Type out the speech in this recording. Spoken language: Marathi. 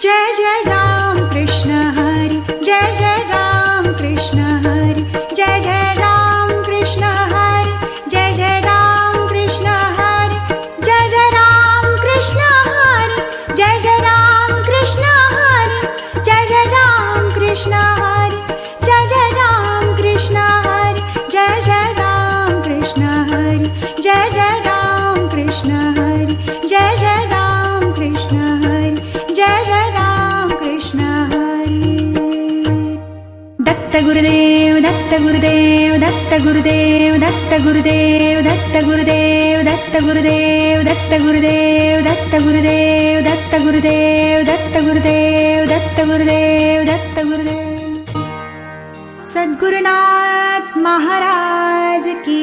जय जय राम कृष्ण हरि, जय जय राम कृष्ण हरि, जय जय राम कृष्ण हरि, जय जय राम कृष्ण हरि, जय जय राम कृष्ण हरि, जय जय राम कृष्ण हरि, जय जय राम कृष्ण हरि, जय जय राम कृष्ण हरि, जय जय राम कृष्ण हरि, जय जय राम कृष्ण हरि, जय जय राम कृष्ण हरि, जय जय राम कृष्ण हरि. दत्त गुरुदेव दत्त गुरुदेव दत्त गुरुदेव दत्त गुरुदेव दत्त गुरुदेव दत्त गुरुदेव दत्त गुरुदेव दत्त गुरुदेव दत्त गुरुदेव दत्त गुरुदेव दत्त गुरुदेव दत्त गुरुदेव. सद्गुरुनाथ महाराज की